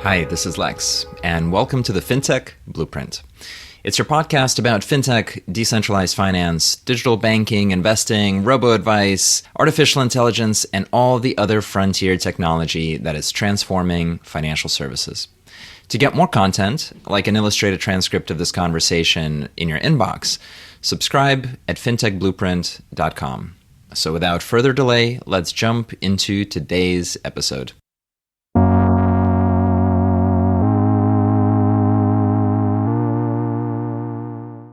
Hi, this is Lex, and welcome to the Fintech Blueprint. It's your podcast about fintech, decentralized finance, digital banking, investing, robo-advice, artificial intelligence, and all the other frontier technology that is transforming financial services. To get more content, like an illustrated transcript of this conversation in your inbox, subscribe at fintechblueprint.com. So without further delay, let's jump into today's episode.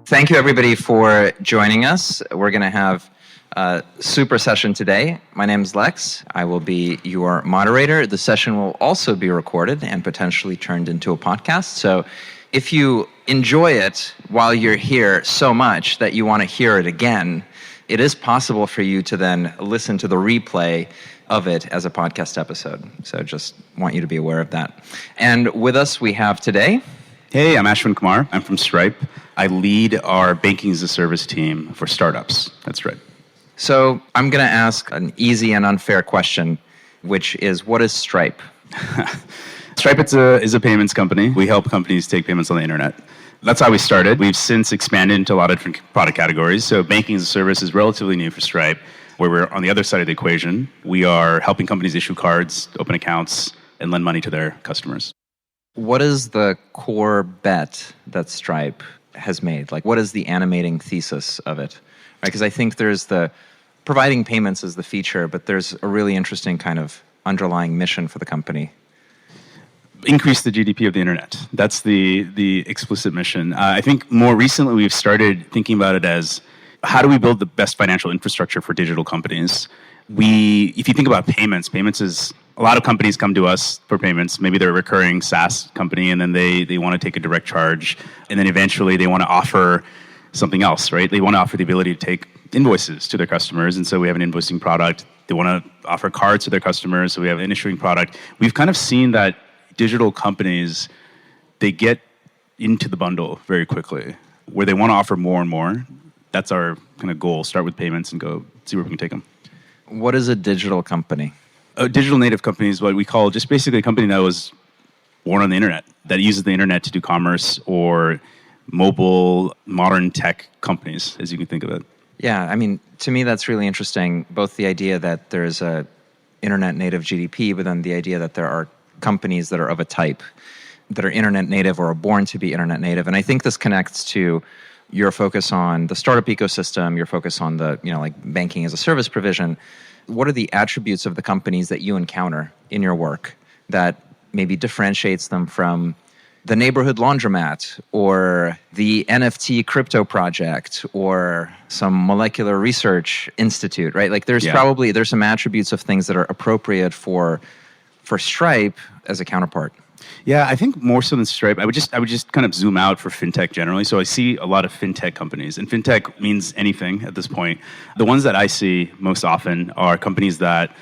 Thank you, everybody, for joining us. We're going to have a super session today. My name is Lex. I will be your moderator. The session will also be recorded and potentially turned into a podcast. So if you enjoy it while you're here so much that you want to hear it again, it is possible for you to then listen to the replay of it as a podcast episode. So just want you to be aware of that. And with us we have today... Hey, I'm Ashwin Kumar. I'm from Stripe. I lead our Banking-as-a-Serv team for startups. That's right. So I'm going to ask an easy and unfair question, which is, what is Stripe? Stripe is a payments company. We help companies take payments on the internet. That's how we started. We've since expanded into a lot of different product categories. So Banking-as-a-Serv is relatively new for Stripe, where we're on the other side of the equation. We are helping companies issue cards, open accounts, and lend money to their customers. What is the core bet that Stripe has made? Like, what is the animating thesis of it? Right? Because I think there's the providing payments as the feature, but there's a really interesting kind of underlying mission for the company. Increase the GDP of the internet. That's the explicit mission. I think more recently we've started thinking about it as, how do we build the best financial infrastructure for digital companies? If you think about payments is... A lot of companies come to us for payments. Maybe they're a recurring SaaS company, and then they want to take a direct charge, and then eventually they want to offer something else, right? They want to offer the ability to take invoices to their customers, and so we have an invoicing product. They want to offer cards to their customers, so we have an issuing product. We've kind of seen that digital companies, they get into the bundle very quickly, where they want to offer more and more. That's our kind of goal. Start with payments and go see where we can take them. What is a digital company? A digital native company is what we call just basically a company that was born on the internet, that uses the internet to do commerce, or mobile, modern tech companies, as you can think of it. Yeah, I mean, to me that's really interesting, both the idea that there's a internet native GDP, but then the idea that there are companies that are of a type, that are internet native or are born to be internet native. And I think this connects to your focus on the startup ecosystem, your focus on the, like banking as a service provision. What are the attributes of the companies that you encounter in your work that maybe differentiates them from the neighborhood laundromat or the NFT crypto project or some molecular research institute, right? Like there's some attributes of things that are appropriate for Stripe as a counterpart. Yeah, I think more so than Stripe, I would just kind of zoom out for fintech generally. So I see a lot of fintech companies, and fintech means anything at this point. The ones that I see most often are companies that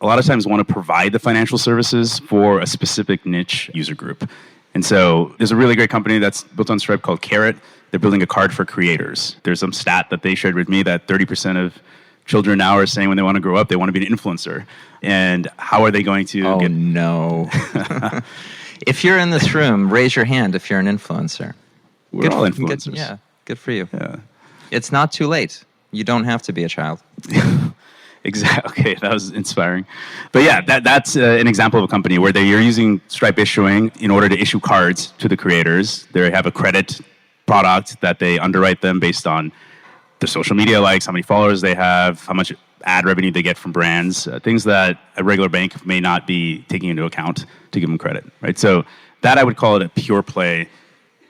a lot of times want to provide the financial services for a specific niche user group. And so there's a really great company that's built on Stripe called Karat. They're building a card for creators. There's some stat that they shared with me that 30% of children now are saying when they want to grow up, they want to be an influencer. And how are they going to Oh, no. If you're in this room, raise your hand if you're an influencer. We're all influencers. Good for you. Yeah. It's not too late. You don't have to be a child. Exactly. Okay, that was inspiring. But yeah, that's an example of a company where you're using Stripe issuing in order to issue cards to the creators. They have a credit product that they underwrite them based on their social media likes, how many followers they have, how much ad revenue they get from brands, things that a regular bank may not be taking into account to give them credit, right? So that I would call it a pure play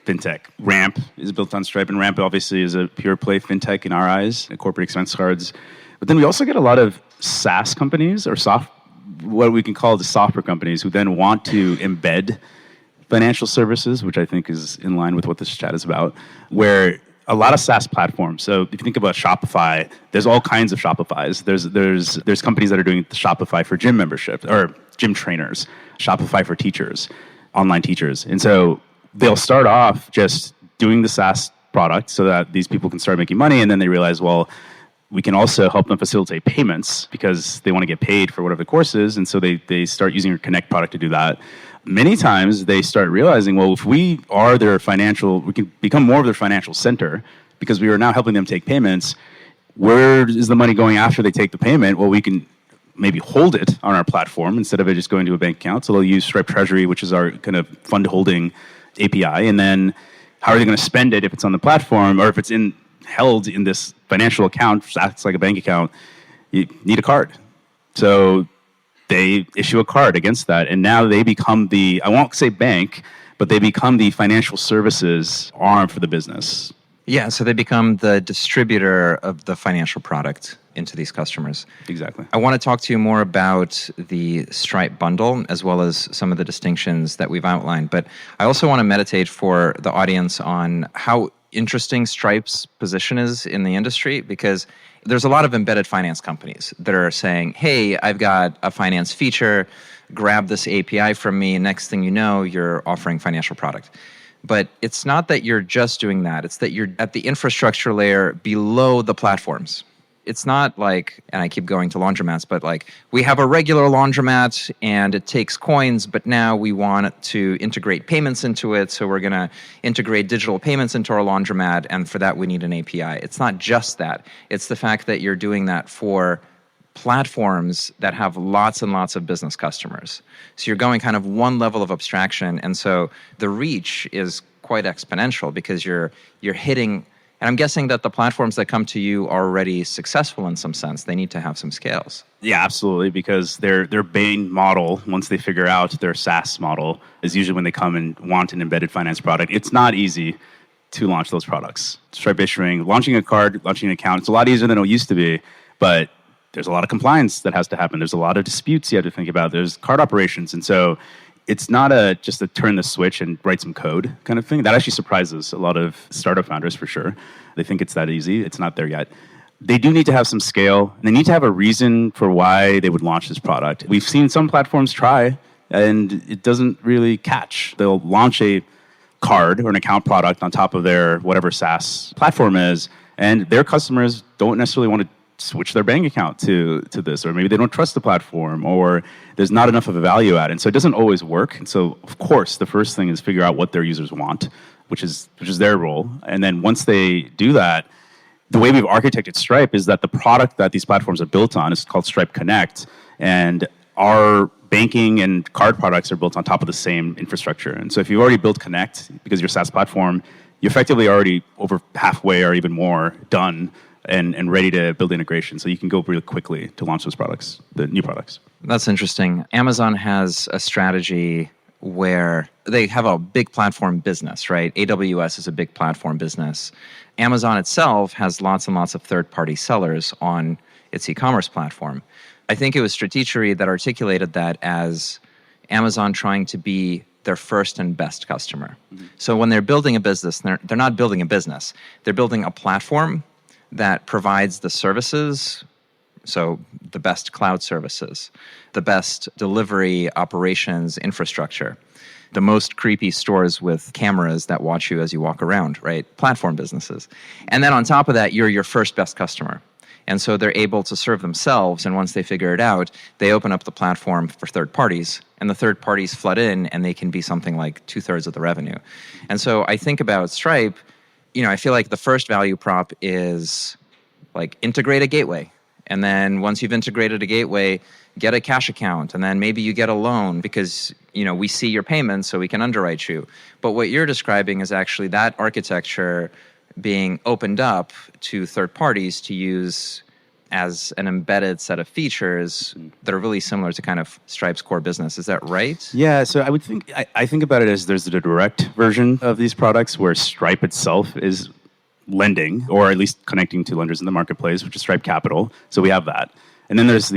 fintech. Ramp is built on Stripe, and Ramp obviously is a pure play fintech in our eyes, corporate expense cards. But then we also get a lot of SaaS companies or what we can call the software companies who then want to embed financial services, which I think is in line with what this chat is about, where a lot of SaaS platforms. So if you think about Shopify, there's all kinds of Shopifys. There's companies that are doing Shopify for gym membership or gym trainers, Shopify for teachers, online teachers. And so they'll start off just doing the SaaS product so that these people can start making money, and then they realize, well, we can also help them facilitate payments because they want to get paid for whatever the course is. And so they start using our Connect product to do that. Many times they start realizing, well, if we can become more of their financial center because we are now helping them take payments. Where is the money going after they take the payment? Well, we can maybe hold it on our platform instead of it just going to a bank account. So they'll use Stripe Treasury, which is our kind of fund holding API. And then how are they going to spend it if it's on the platform or if it's held in this financial account, which acts like a bank account? You need a card. So they issue a card against that. And now they become I won't say bank, but they become the financial services arm for the business. Yeah, so they become the distributor of the financial product into these customers. Exactly. I want to talk to you more about the Stripe bundle as well as some of the distinctions that we've outlined. But I also want to meditate for the audience on how interesting Stripe's position is in the industry, because there's a lot of embedded finance companies that are saying, hey, I've got a finance feature, grab this API from me, next thing you know, you're offering financial product. But it's not that you're just doing that. It's that you're at the infrastructure layer below the platforms. It's not like, and I keep going to laundromats, but like we have a regular laundromat and it takes coins, but now we want to integrate payments into it. So we're going to integrate digital payments into our laundromat. And for that, we need an API. It's not just that. It's the fact that you're doing that for platforms that have lots and lots of business customers. So you're going kind of one level of abstraction. And so the reach is quite exponential because you're hitting, and I'm guessing that the platforms that come to you are already successful in some sense. They need to have some scales. Yeah, absolutely, because their main model, once they figure out their SaaS model, is usually when they come and want an embedded finance product. It's not easy to launch those products. Stripe Issuing, launching a card, launching an account, it's a lot easier than it used to be, but there's a lot of compliance that has to happen. There's a lot of disputes you have to think about. There's card operations. And so it's not just a turn the switch and write some code kind of thing. That actually surprises a lot of startup founders for sure. They think it's that easy. It's not there yet. They do need to have some scale. And they need to have a reason for why they would launch this product. We've seen some platforms try, and it doesn't really catch. They'll launch a card or an account product on top of their whatever SaaS platform is, and their customers don't necessarily want to switch their bank account to this, or maybe they don't trust the platform, or there's not enough of a value add. And so it doesn't always work. And so, of course, the first thing is figure out what their users want, which is their role. And then once they do that, the way we've architected Stripe is that the product that these platforms are built on is called Stripe Connect. And our banking and card products are built on top of the same infrastructure. And so if you've already built Connect, because your SaaS platform, you're effectively already over halfway or even more done and ready to build integration. So you can go really quickly to launch those products, the new products. That's interesting. Amazon has a strategy where they have a big platform business, right? AWS is a big platform business. Amazon itself has lots and lots of third-party sellers on its e-commerce platform. I think it was Stratechery that articulated that as Amazon trying to be their first and best customer. Mm-hmm. So when they're building a business, they're not building a business. They're building a platform that provides the services, so the best cloud services, the best delivery operations infrastructure, the most creepy stores with cameras that watch you as you walk around, right? Platform businesses. And then on top of that, you're your first best customer. And so they're able to serve themselves, and once they figure it out, they open up the platform for third parties, and the third parties flood in, and they can be something like 2/3 of the revenue. And so I think about Stripe, I feel like the first value prop is like integrate a gateway. And then once you've integrated a gateway, get a cash account. And then maybe you get a loan because, we see your payments so we can underwrite you. But what you're describing is actually that architecture being opened up to third parties to use as an embedded set of features that are really similar to kind of Stripe's core business. Is that right? Yeah, so I think about it as there's the direct version of these products where Stripe itself is lending, or at least connecting to lenders in the marketplace, which is Stripe Capital. So we have that. And then there's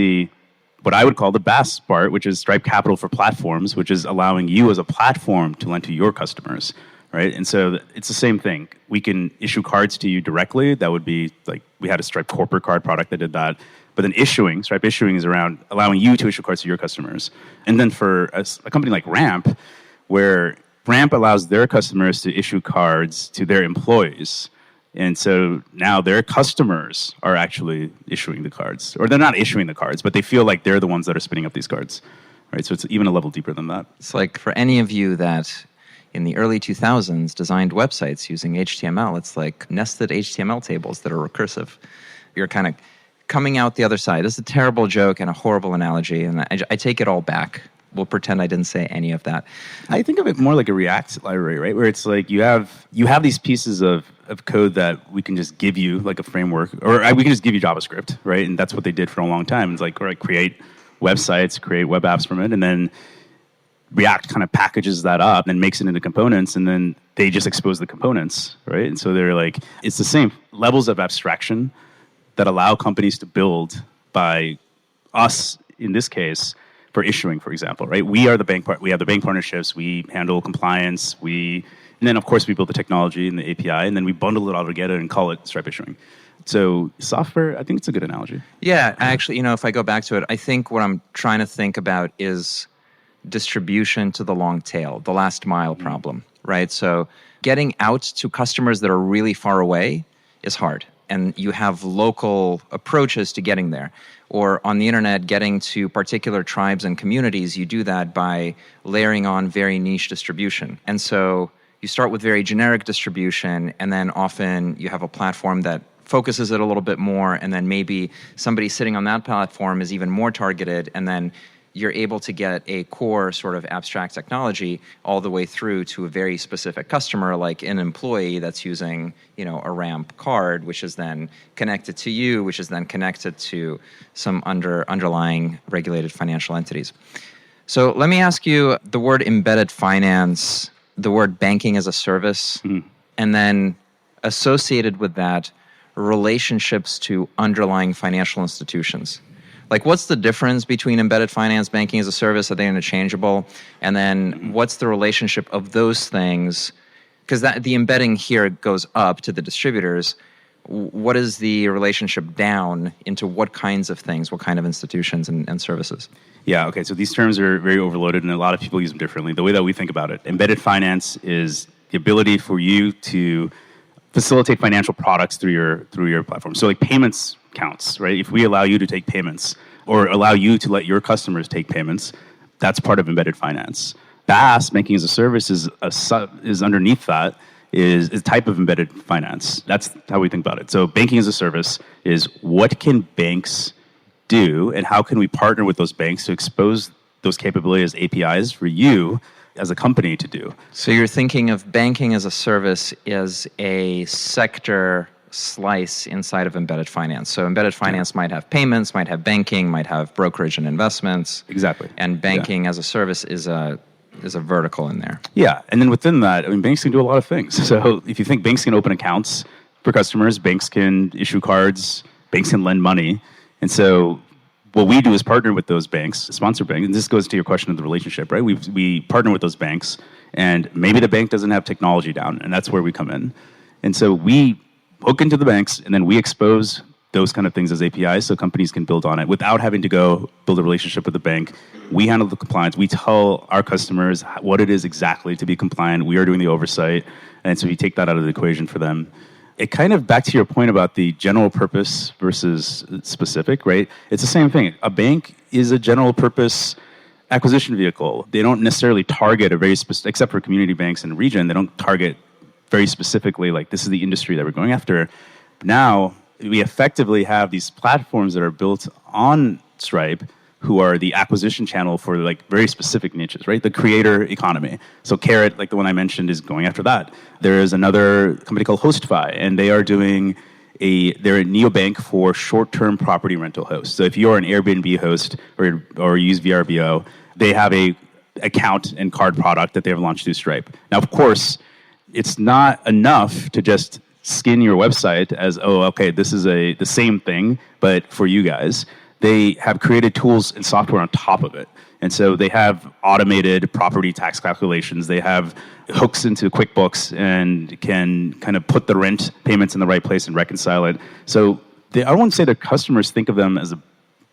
what I would call the BaaS part, which is Stripe Capital for Platforms, which is allowing you as a platform to lend to your customers, right? And so it's the same thing. We can issue cards to you directly. That would be like, we had a Stripe corporate card product that did that. But then Stripe Issuing is around allowing you to issue cards to your customers. And then for a company like Ramp, where Ramp allows their customers to issue cards to their employees, And so now their customers are actually issuing the cards. Or they're not issuing the cards, but they feel like they're the ones that are spinning up these cards. Right? So it's even a level deeper than that. It's like for any of you that in the early 2000s designed websites using HTML, it's like nested HTML tables that are recursive. You're kind of coming out the other side. This is a terrible joke and a horrible analogy, and I take it all back. We'll pretend I didn't say any of that. I think of it more like a React library, right? Where it's like you have these pieces of code that we can just give you, like a framework, or we can just give you JavaScript, right? And that's what they did for a long time. It's like, all right, create websites, create web apps from it, and then React kind of packages that up and makes it into components, and then they just expose the components, right? And so they're like, it's the same levels of abstraction that allow companies to build by us, in this case, for issuing, for example, right? We are the bank we have the bank partnerships, we handle compliance, and then of course we build the technology and the API, and then we bundle it all together and call it Stripe issuing. So software, I think it's a good analogy. Yeah, actually, if I go back to it, I think what I'm trying to think about is distribution to the long tail, the last mile problem, right? So getting out to customers that are really far away is hard. And you have local approaches to getting there. Or on the internet, getting to particular tribes and communities, you do that by layering on very niche distribution. And so you start with very generic distribution, and then often you have a platform that focuses it a little bit more, and then maybe somebody sitting on that platform is even more targeted, and then you're able to get a core sort of abstract technology all the way through to a very specific customer, like an employee that's using, a ramp card, which is then connected to you, which is then connected to some underlying regulated financial entities. So let me ask you the word embedded finance, the word banking as a service, and then associated with that, relationships to underlying financial institutions. Like, what's the difference between embedded finance, banking as a service? Are they interchangeable? And then what's the relationship of those things? Because the embedding here goes up to the distributors. What is the relationship down into what kinds of things, what kind of institutions and services? Yeah, okay, so these terms are very overloaded, and a lot of people use them differently. The way that we think about it, embedded finance is the ability for you to facilitate financial products through your platform. So like payments counts, right? If we allow you to take payments or allow you to let your customers take payments, that's part of embedded finance. BaaS, banking as a service, is underneath that, is a type of embedded finance. That's how we think about it. So banking as a service is what can banks do and how can we partner with those banks to expose those capabilities, APIs for you as a company to do. So you're thinking of banking as a service as a sector slice inside of embedded finance. So embedded finance might have payments, might have banking, might have brokerage and investments. Exactly. And banking as a service is a vertical in there. Yeah, and then within that, banks can do a lot of things. So if you think banks can open accounts for customers, banks can issue cards, banks can lend money. And so what we do is partner with those banks, sponsor banks, and this goes to your question of the relationship, right? We partner with those banks, and maybe the bank doesn't have technology down, and that's where we come in. And so we hook into the banks, and then we expose those kind of things as APIs so companies can build on it without having to go build a relationship with the bank. We handle the compliance. We tell our customers what it is exactly to be compliant. We are doing the oversight, and so we take that out of the equation for them. It kind of, back to your point about the general purpose versus specific, right? It's the same thing. A bank is a general purpose acquisition vehicle. They don't necessarily target a very specific, except for community banks in the region, they don't target very specifically, like this is the industry that we're going after. Now, we effectively have these platforms that are built on Stripe who are the acquisition channel for like very specific niches, right? The creator economy. So Karat, like the one I mentioned, is going after that. There is another company called HostFi, and they are doing they're a neobank for short-term property rental hosts. So if you're an Airbnb host or use VRBO, they have a account and card product that they have launched through Stripe. Now, of course, it's not enough to just skin your website as, this is the same thing, but for you guys. They have created tools and software on top of it. And so they have automated property tax calculations. They have hooks into QuickBooks and can kind of put the rent payments in the right place and reconcile it. So I don't want to say that customers think of them as a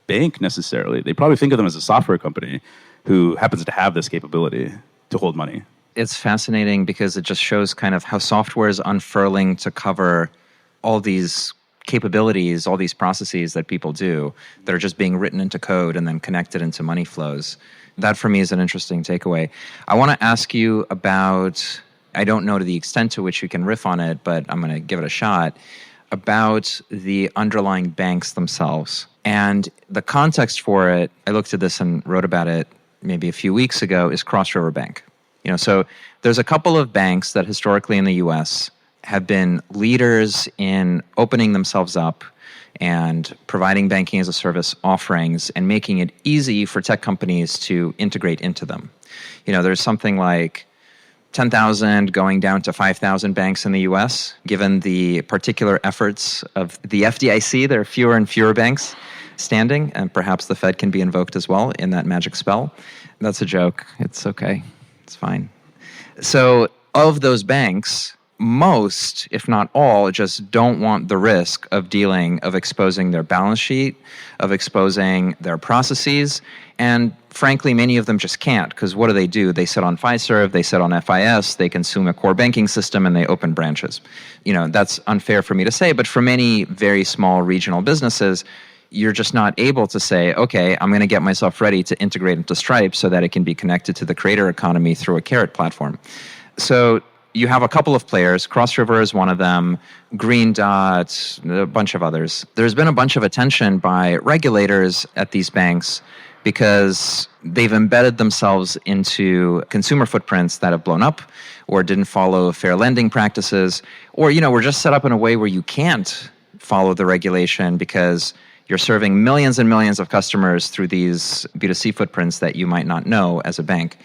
bank necessarily. They probably think of them as a software company who happens to have this capability to hold money. It's fascinating because it just shows kind of how software is unfurling to cover all these capabilities, all these processes that people do that are just being written into code and then connected into money flows. That for me is an interesting takeaway. I want to ask you about, I don't know to the extent to which you can riff on it, but I'm going to give it a shot, about the underlying banks themselves. And the context for it, I looked at this and wrote about it maybe a few weeks ago, is Cross River Bank. So there's a couple of banks that historically in the US have been leaders in opening themselves up and providing banking-as-a-service offerings and making it easy for tech companies to integrate into them. There's something like 10,000 going down to 5,000 banks in the US. Given the particular efforts of the FDIC, there are fewer and fewer banks standing, and perhaps the Fed can be invoked as well in that magic spell. That's a joke. It's okay. It's fine. So of those banks, most, if not all, just don't want the risk of exposing their balance sheet, of exposing their processes. And frankly, many of them just can't, because what do? They sit on Fiserv, they sit on FIS, they consume a core banking system, and they open branches. That's unfair for me to say, but for many very small regional businesses, you're just not able to say, okay, I'm going to get myself ready to integrate into Stripe so that it can be connected to the creator economy through a Karat platform. So you have a couple of players. Cross River is one of them. Green Dot, a bunch of others. There's been a bunch of attention by regulators at these banks because they've embedded themselves into consumer footprints that have blown up or didn't follow fair lending practices, or, were just set up in a way where you can't follow the regulation because you're serving millions and millions of customers through these B2C footprints that you might not know as a bank.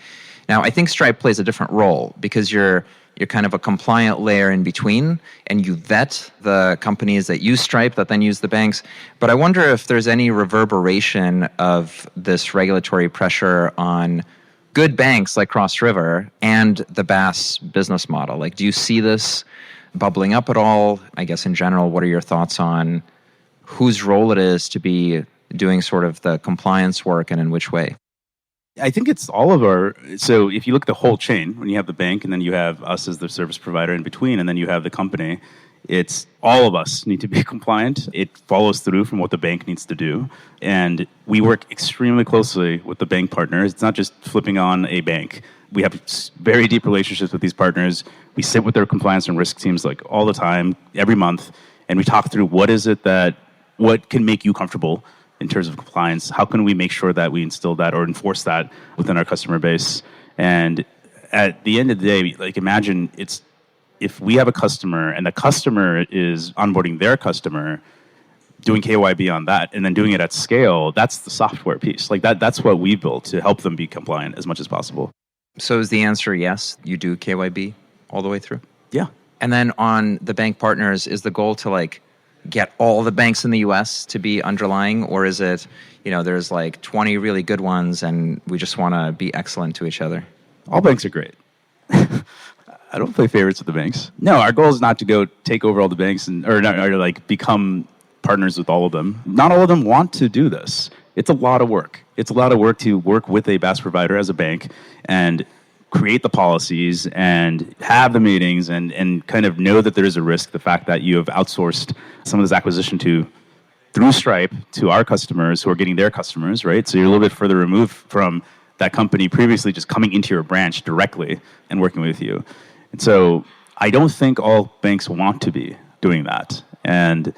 Now, I think Stripe plays a different role because you're kind of a compliant layer in between, and you vet the companies that use Stripe that then use the banks. But I wonder if there's any reverberation of this regulatory pressure on good banks like Cross River and the BaaS business model. Like, do you see this bubbling up at all? I guess in general, what are your thoughts on whose role it is to be doing sort of the compliance work and in which way? I think it's all of our, so if you look at the whole chain, when you have the bank and then you have us as the service provider in between, and then you have the company, it's all of us need to be compliant. It follows through from what the bank needs to do. And we work extremely closely with the bank partners. It's not just flipping on a bank. We have very deep relationships with these partners. We sit with their compliance and risk teams like all the time, every month, and we talk through what can make you comfortable in terms of compliance. How can we make sure that we instill that or enforce that within our customer base? And at the end of the day, like, imagine if we have a customer and the customer is onboarding their customer, doing KYB on that, and then doing it at scale, that's the software piece. Like that's what we built to help them be compliant as much as possible. So is the answer yes, you do KYB all the way through? Yeah. And then on the bank partners, is the goal to get all the banks in the US to be underlying, or is it, there's 20 really good ones and we just want to be excellent to each other? All banks are great. I don't play favorites with the banks. No, our goal is not to go take over all the banks or become partners with all of them. Not all of them want to do this. It's a lot of work. It's a lot of work to work with a BaaS provider as a bank and create the policies and have the meetings and kind of know that there is a risk, the fact that you have outsourced some of this acquisition through Stripe to our customers who are getting their customers, right? So you're a little bit further removed from that company previously just coming into your branch directly and working with you. And so I don't think all banks want to be doing that. And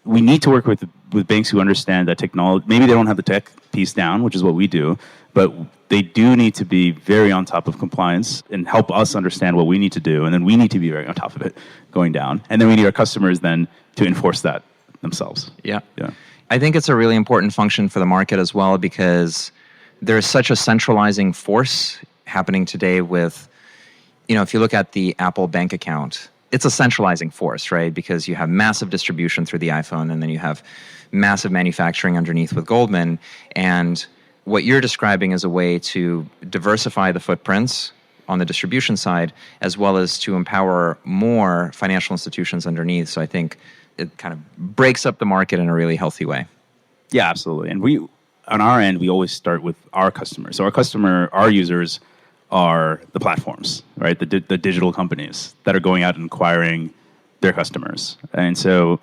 we need to work with banks who understand that technology, maybe they don't have the tech piece down, which is what we do, but they do need to be very on top of compliance and help us understand what we need to do. And then we need to be very on top of it going down. And then we need our customers then to enforce that themselves. Yeah. I think it's a really important function for the market as well, because there's such a centralizing force happening today with, if you look at the Apple bank account, it's a centralizing force, right? Because you have massive distribution through the iPhone, and then you have massive manufacturing underneath with Goldman. And what you're describing is a way to diversify the footprints on the distribution side, as well as to empower more financial institutions underneath. So I think it kind of breaks up the market in a really healthy way. Yeah, absolutely. And on our end, we always start with our customers. So our users are the platforms, right? The digital companies that are going out and acquiring their customers. And so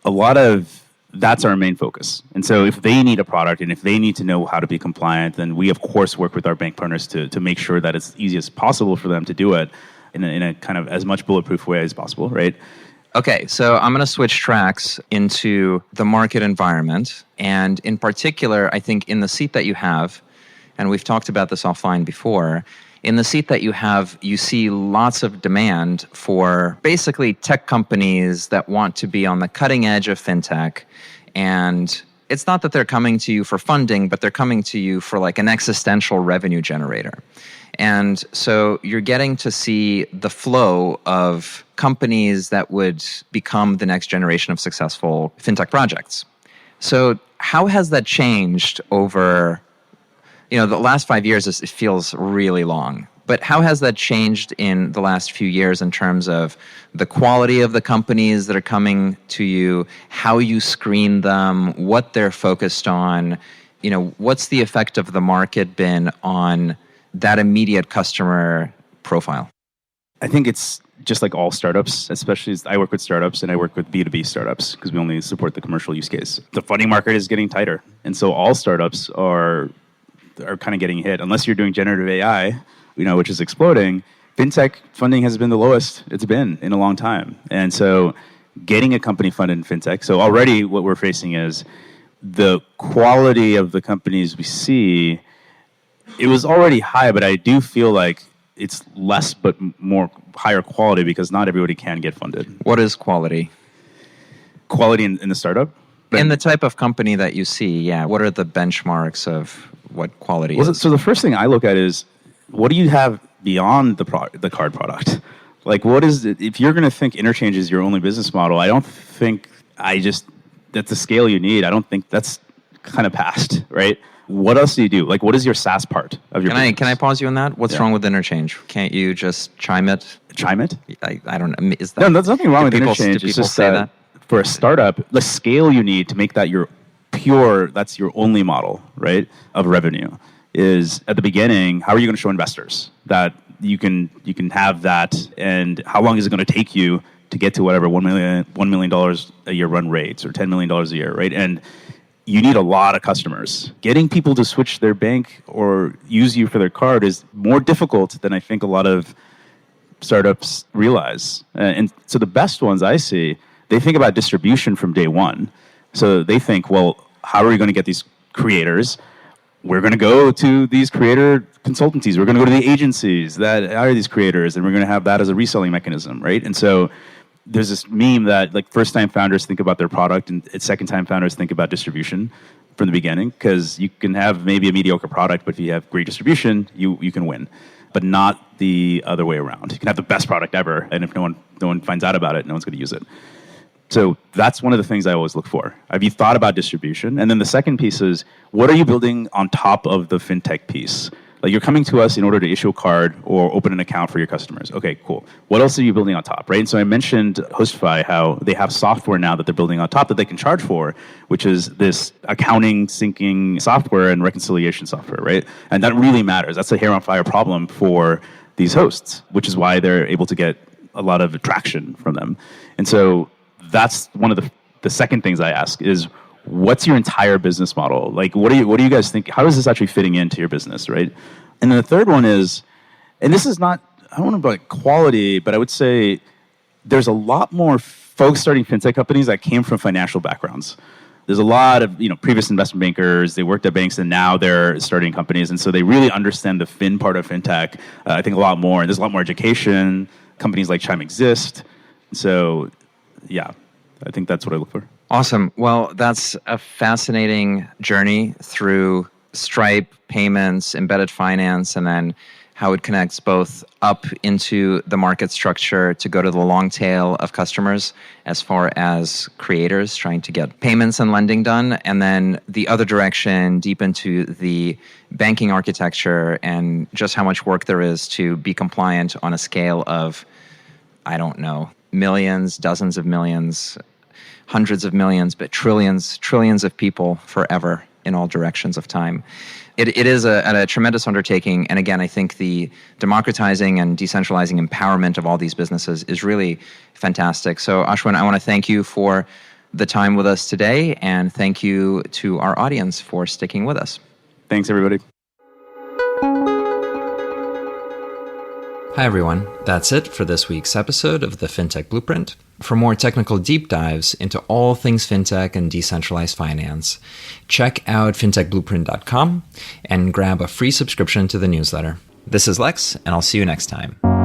a lot of that's our main focus. And so if they need a product and if they need to know how to be compliant, then we of course work with our bank partners to make sure that it's easy as possible for them to do it in a kind of as much bulletproof way as possible, right? Okay, so I'm going to switch tracks into the market environment. And in particular, I think in the seat that you have, and we've talked about this offline before, in the seat that you have, you see lots of demand for basically tech companies that want to be on the cutting edge of fintech. And it's not that they're coming to you for funding, but they're coming to you for like an existential revenue generator. And so you're getting to see the flow of companies that would become the next generation of successful fintech projects. So how has that changed over, the last 5 years, it feels really long. But how has that changed in the last few years in terms of the quality of the companies that are coming to you, how you screen them, what they're focused on? What's the effect of the market been on that immediate customer profile? I think it's just like all startups, especially as I work with startups and I work with B2B startups because we only support the commercial use case. The funding market is getting tighter. And so all startups are kind of getting hit. Unless you're doing generative AI, which is exploding, fintech funding has been the lowest it's been in a long time. And so getting a company funded in fintech, so already what we're facing is the quality of the companies we see. It was already high, but I do feel like it's less but more higher quality because not everybody can get funded. What is quality? Quality in the startup? In the type of company that you see, yeah. What are the benchmarks of what quality is? So the first thing I look at is, what do you have beyond the card product? Like, what is it? If you're going to think interchange is your only business model, I don't think that's the scale you need. I don't think that's kind of past, right? What else do you do? Like, what is your SaaS part of your business? Can I pause you on that? What's wrong with interchange? Can't you just chime it? Chime it? I don't know. Is that, no, there's nothing wrong with interchange. Do people say that? For a startup, the scale you need to make that that's your only model, right, of revenue is at the beginning, how are you going to show investors that you can have that, and how long is it going to take you to get to whatever $1 million a year run rates or $10 million a year, right? And you need a lot of customers. Getting people to switch their bank or use you for their card is more difficult than I think a lot of startups realize. And so the best ones I see, they think about distribution from day one. So they think, well, how are we going to get these creators? We're going to go to these creator consultancies. We're going to go to the agencies that hire these creators, and we're going to have that as a reselling mechanism, right? And so there's this meme that like first-time founders think about their product and second-time founders think about distribution from the beginning, because you can have maybe a mediocre product, but if you have great distribution, you can win. But not the other way around. You can have the best product ever, and if no one finds out about it, no one's going to use it. So that's one of the things I always look for. Have you thought about distribution? And then the second piece is, what are you building on top of the fintech piece? Like, you're coming to us in order to issue a card or open an account for your customers. Okay, cool. What else are you building on top, right? And so I mentioned Hostify, how they have software now that they're building on top that they can charge for, which is this accounting, syncing software and reconciliation software, right? And that really matters. That's a hair on fire problem for these hosts, which is why they're able to get a lot of traction from them. And so that's one of the second things I ask is, what's your entire business model? Like, what do you guys think? How is this actually fitting into your business, right? And then the third one is, and this is not, I don't want to about quality, but I would say there's a lot more folks starting fintech companies that came from financial backgrounds. There's a lot of previous investment bankers, they worked at banks and now they're starting companies. And so they really understand the fin part of fintech, I think a lot more. And there's a lot more education. Companies like Chime exist. So yeah, I think that's what I look for. Awesome. Well, that's a fascinating journey through Stripe, payments, embedded finance, and then how it connects both up into the market structure to go to the long tail of customers as far as creators trying to get payments and lending done, and then the other direction deep into the banking architecture and just how much work there is to be compliant on a scale of, I don't know, millions, dozens of millions, hundreds of millions, but trillions of people forever. in all directions of time. It is a tremendous undertaking. And again, I think the democratizing and decentralizing empowerment of all these businesses is really fantastic. So Ashwin, I want to thank you for the time with us today, and thank you to our audience for sticking with us. Thanks, everybody. Hi, everyone. That's it for this week's episode of the FinTech Blueprint. For more technical deep dives into all things FinTech and decentralized finance, check out fintechblueprint.com and grab a free subscription to the newsletter. This is Lex, and I'll see you next time.